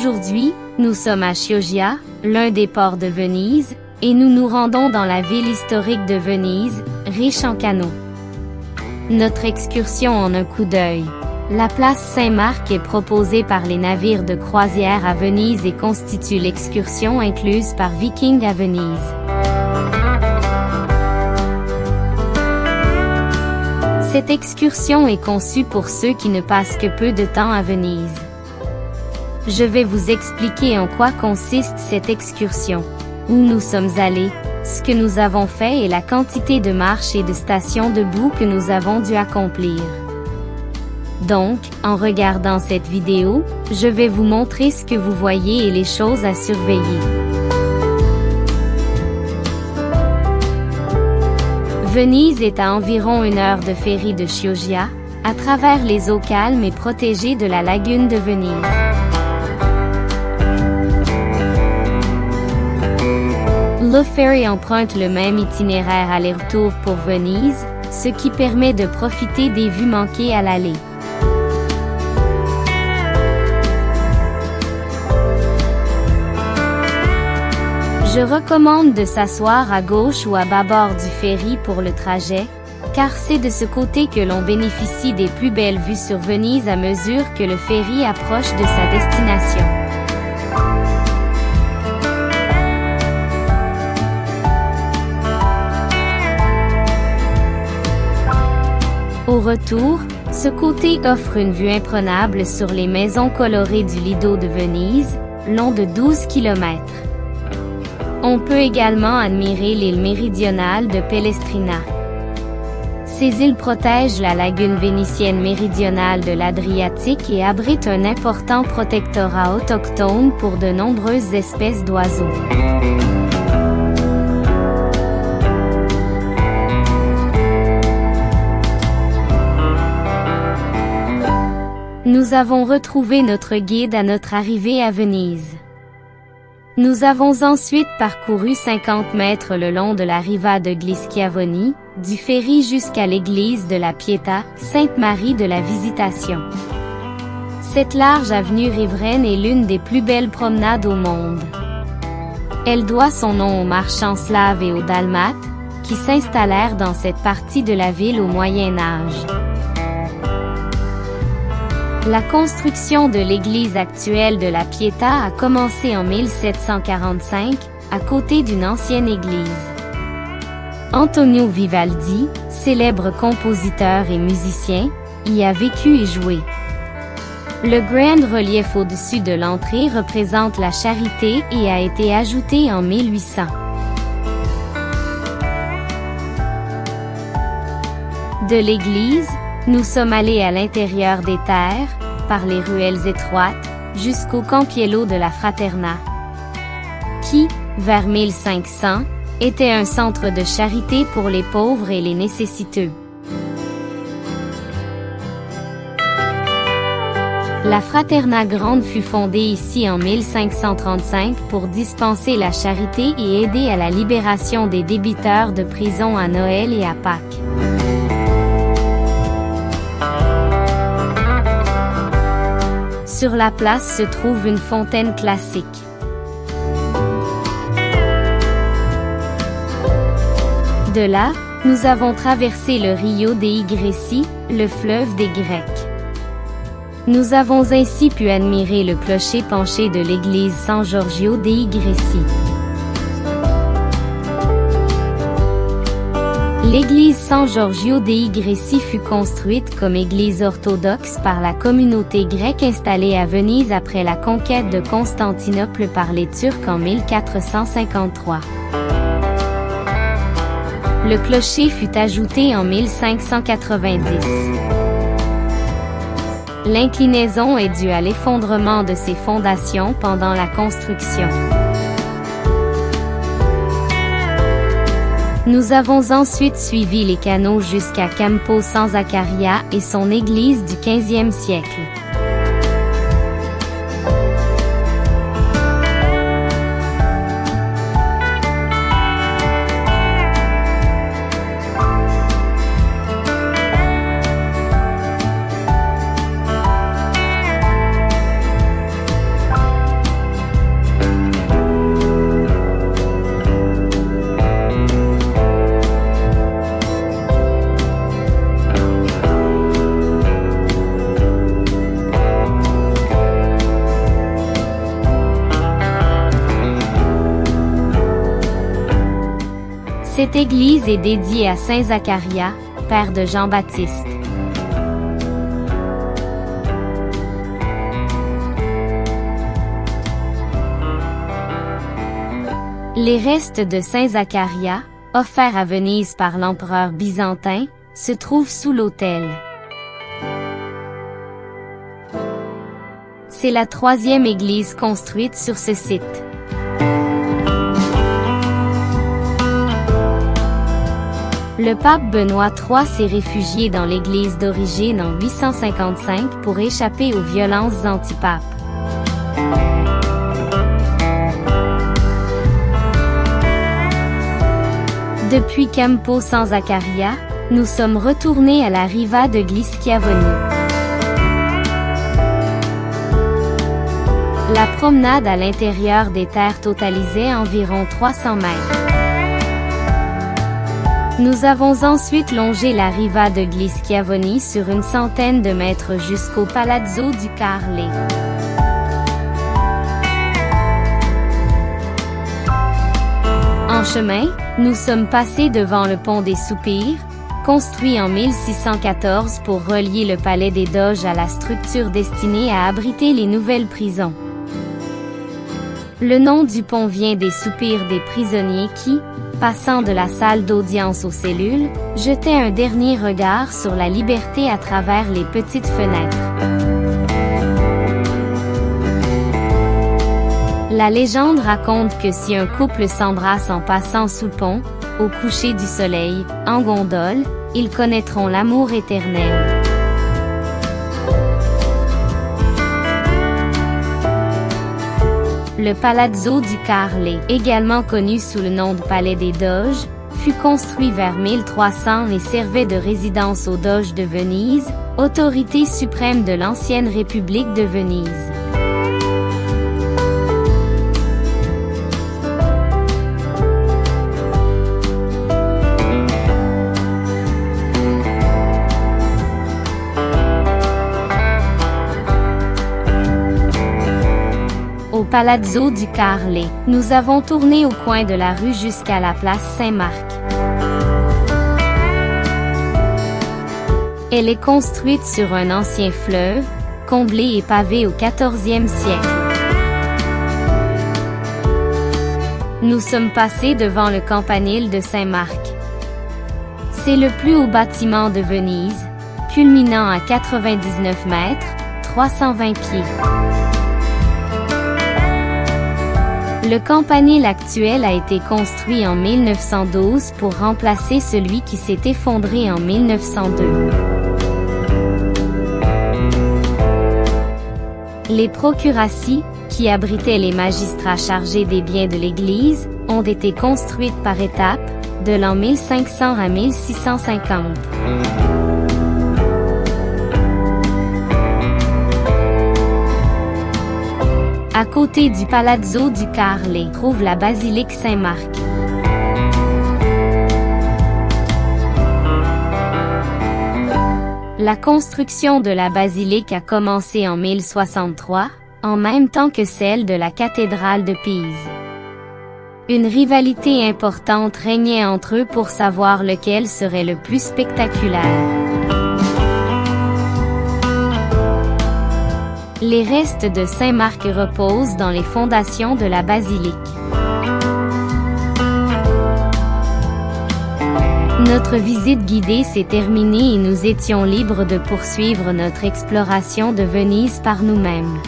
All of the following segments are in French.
Aujourd'hui, nous sommes à Chioggia, l'un des ports de Venise, et nous nous rendons dans la ville historique de Venise, riche en canaux. Notre excursion en un coup d'œil. La place Saint-Marc est proposée par les navires de croisière à Venise et constitue l'excursion incluse par Viking à Venise. Cette excursion est conçue pour ceux qui ne passent que peu de temps à Venise. Je vais vous expliquer en quoi consiste cette excursion, où nous sommes allés, ce que nous avons fait et la quantité de marches et de stations debout que nous avons dû accomplir. Donc, en regardant cette vidéo, je vais vous montrer ce que vous voyez et les choses à surveiller. Venise est à environ 1 heure de ferry de Chioggia, à travers les eaux calmes et protégées de la lagune de Venise. Le ferry emprunte le même itinéraire aller-retour pour Venise, ce qui permet de profiter des vues manquées à l'aller. Je recommande de s'asseoir à gauche ou à bâbord du ferry pour le trajet, car c'est de ce côté que l'on bénéficie des plus belles vues sur Venise à mesure que le ferry approche de sa destination. Au retour, ce côté offre une vue imprenable sur les maisons colorées du Lido de Venise, long de 12 km. On peut également admirer l'île méridionale de Pellestrina. Ces îles protègent la lagune vénitienne méridionale de l'Adriatique et abritent un important protectorat autochtone pour de nombreuses espèces d'oiseaux. Nous avons retrouvé notre guide à notre arrivée à Venise. Nous avons ensuite parcouru 50 mètres le long de la riva de Glischiavoni, du ferry jusqu'à l'église de la Pietà, Sainte-Marie de la Visitation. Cette large avenue riveraine est l'une des plus belles promenades au monde. Elle doit son nom aux marchands slaves et aux dalmates, qui s'installèrent dans cette partie de la ville au Moyen Âge. La construction de l'église actuelle de la Pietà a commencé en 1745, à côté d'une ancienne église. Antonio Vivaldi, célèbre compositeur et musicien, y a vécu et joué. Le grand relief au-dessus de l'entrée représente la Charité et a été ajouté en 1800. De l'église, nous sommes allés à l'intérieur des terres, par les ruelles étroites, jusqu'au Campiello de la Fraterna, qui, vers 1500, était un centre de charité pour les pauvres et les nécessiteux. La Fraterna Grande fut fondée ici en 1535 pour dispenser la charité et aider à la libération des débiteurs de prison à Noël et à Pâques. Sur la place se trouve une fontaine classique. De là, nous avons traversé le Rio dei Greci, le fleuve des Grecs. Nous avons ainsi pu admirer le clocher penché de l'église San Giorgio dei Greci. L'église San Giorgio dei Greci fut construite comme église orthodoxe par la communauté grecque installée à Venise après la conquête de Constantinople par les Turcs en 1453. Le clocher fut ajouté en 1590. L'inclinaison est due à l'effondrement de ses fondations pendant la construction. Nous avons ensuite suivi les canaux jusqu'à Campo San Zaccaria et son église du XVe siècle. Cette église est dédiée à Saint Zacharia, père de Jean-Baptiste. Les restes de Saint Zacharia, offerts à Venise par l'empereur byzantin, se trouvent sous l'autel. C'est la troisième église construite sur ce site. Le pape Benoît III s'est réfugié dans l'église d'origine en 855 pour échapper aux violences antipapes. Depuis Campo San Zaccaria, nous sommes retournés à la riva de Glischiavoni. La promenade à l'intérieur des terres totalisait environ 300 mètres. Nous avons ensuite longé la riva de Glischiavoni sur une centaine de mètres jusqu'au Palazzo du Carle. En chemin, nous sommes passés devant le pont des Soupirs, construit en 1614 pour relier le palais des Doges à la structure destinée à abriter les nouvelles prisons. Le nom du pont vient des soupirs des prisonniers qui, passant de la salle d'audience aux cellules, jetaient un dernier regard sur la liberté à travers les petites fenêtres. La légende raconte que si un couple s'embrasse en passant sous le pont, au coucher du soleil, en gondole, ils connaîtront l'amour éternel. Le Palazzo du Carle, également connu sous le nom de Palais des Doges, fut construit vers 1300 et servait de résidence aux Doges de Venise, autorité suprême de l'ancienne République de Venise. Au Palazzo du Carle, nous avons tourné au coin de la rue jusqu'à la place Saint-Marc. Elle est construite sur un ancien fleuve, comblé et pavé au XIVe siècle. Nous sommes passés devant le campanile de Saint-Marc. C'est le plus haut bâtiment de Venise, culminant à 99 mètres, 320 pieds. Le campanile actuel a été construit en 1912 pour remplacer celui qui s'est effondré en 1902. Les procuraties, qui abritaient les magistrats chargés des biens de l'Église, ont été construites par étapes, de l'an 1500 à 1650. À côté du Palazzo du Carle trouve la basilique Saint-Marc. La construction de la basilique a commencé en 1063, en même temps que celle de la cathédrale de Pise. Une rivalité importante régnait entre eux pour savoir lequel serait le plus spectaculaire. Les restes de Saint-Marc reposent dans les fondations de la basilique. Notre visite guidée s'est terminée et nous étions libres de poursuivre notre exploration de Venise par nous-mêmes.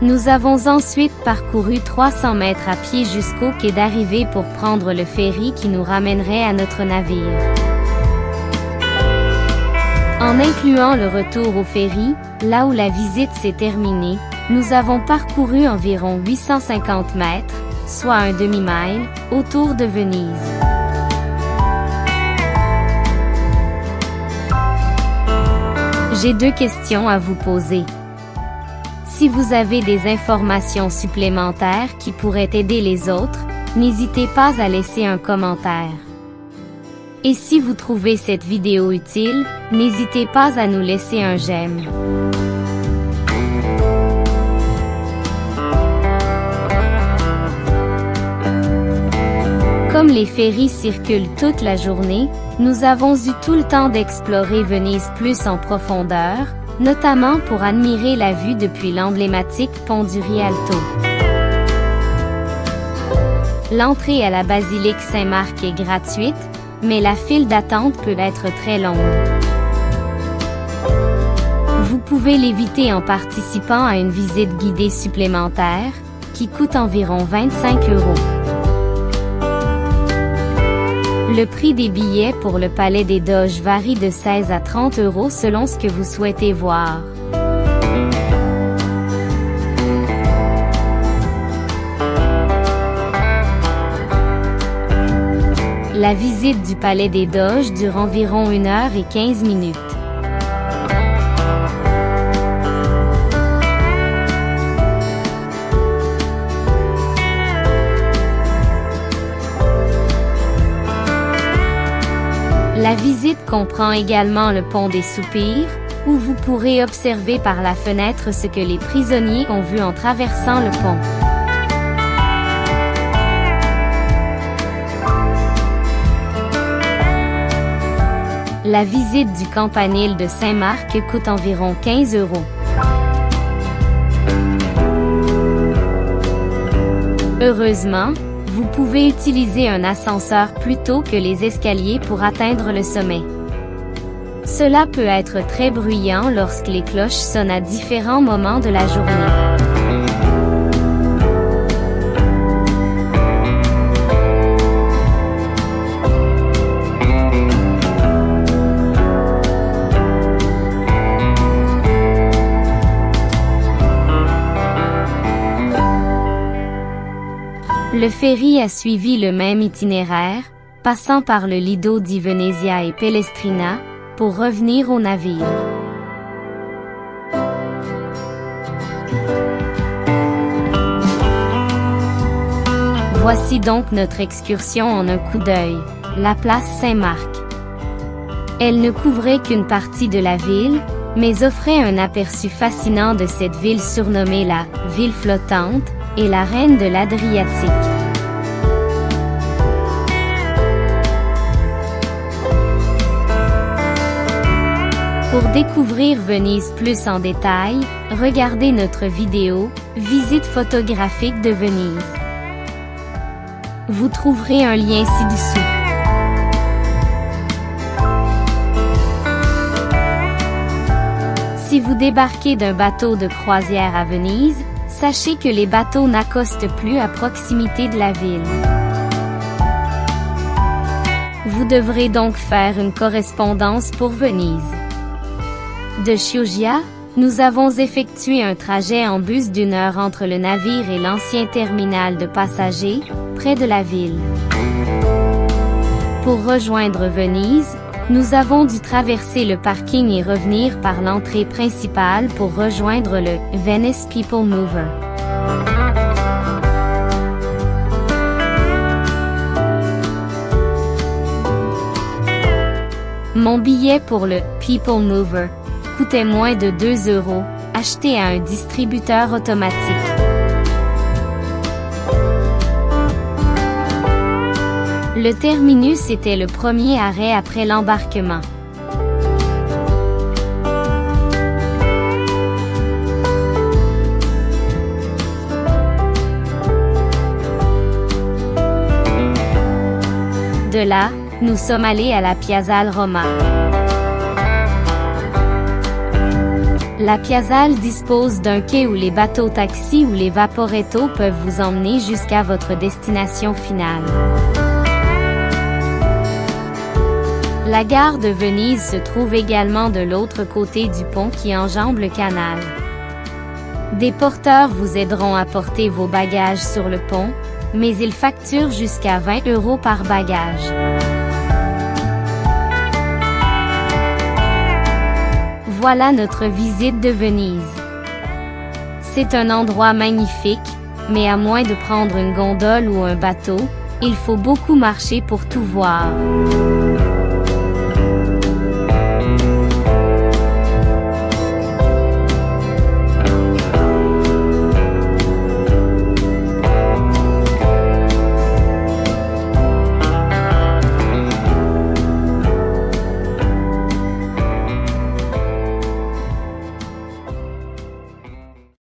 Nous avons ensuite parcouru 300 mètres à pied jusqu'au quai d'arrivée pour prendre le ferry qui nous ramènerait à notre navire. En incluant le retour au ferry, là où la visite s'est terminée, nous avons parcouru environ 850 mètres, soit un demi-mile, autour de Venise. J'ai 2 questions à vous poser. Si vous avez des informations supplémentaires qui pourraient aider les autres, n'hésitez pas à laisser un commentaire. Et si vous trouvez cette vidéo utile, n'hésitez pas à nous laisser un j'aime. comme les ferries circulent toute la journée, nous avons eu tout le temps d'explorer Venise plus en profondeur, notamment pour admirer la vue depuis l'emblématique pont du Rialto. L'entrée à la basilique Saint-Marc est gratuite, mais la file d'attente peut être très longue. Vous pouvez l'éviter en participant à une visite guidée supplémentaire, qui coûte environ 25 €. Le prix des billets pour le Palais des Doges varie de 16 à 30 € selon ce que vous souhaitez voir. La visite du Palais des Doges dure environ 1 heure et 15 minutes. La visite comprend également le pont des Soupirs, où vous pourrez observer par la fenêtre ce que les prisonniers ont vu en traversant le pont. La visite du campanile de Saint-Marc coûte environ 15 €. Heureusement, vous pouvez utiliser un ascenseur plutôt que les escaliers pour atteindre le sommet. Cela peut être très bruyant lorsque les cloches sonnent à différents moments de la journée. Le ferry a suivi le même itinéraire, passant par le Lido di Venezia et Pellestrina, pour revenir au navire. Voici donc notre excursion en un coup d'œil, la place Saint-Marc. Elle ne couvrait qu'une partie de la ville, mais offrait un aperçu fascinant de cette ville surnommée la « ville flottante » et la reine de l'Adriatique. Pour découvrir Venise plus en détail, regardez notre vidéo « Visite photographique de Venise ». Vous trouverez un lien ci-dessous. Si vous débarquez d'un bateau de croisière à Venise, sachez que les bateaux n'accostent plus à proximité de la ville. Vous devrez donc faire une correspondance pour Venise. De Chioggia, nous avons effectué un trajet en bus d'1 heure entre le navire et l'ancien terminal de passagers, près de la ville. Pour rejoindre Venise, nous avons dû traverser le parking et revenir par l'entrée principale pour rejoindre le Venice People Mover. Mon billet pour le People Mover coûtait moins de 2 €, acheté à un distributeur automatique. Le terminus était le premier arrêt après l'embarquement. De là, nous sommes allés à la Piazzale Roma. La Piazzale dispose d'un quai où les bateaux taxis ou les vaporetto peuvent vous emmener jusqu'à votre destination finale. La gare de Venise se trouve également de l'autre côté du pont qui enjambe le canal. Des porteurs vous aideront à porter vos bagages sur le pont, mais ils facturent jusqu'à 20 € par bagage. Voilà notre visite de Venise. C'est un endroit magnifique, mais à moins de prendre une gondole ou un bateau, il faut beaucoup marcher pour tout voir.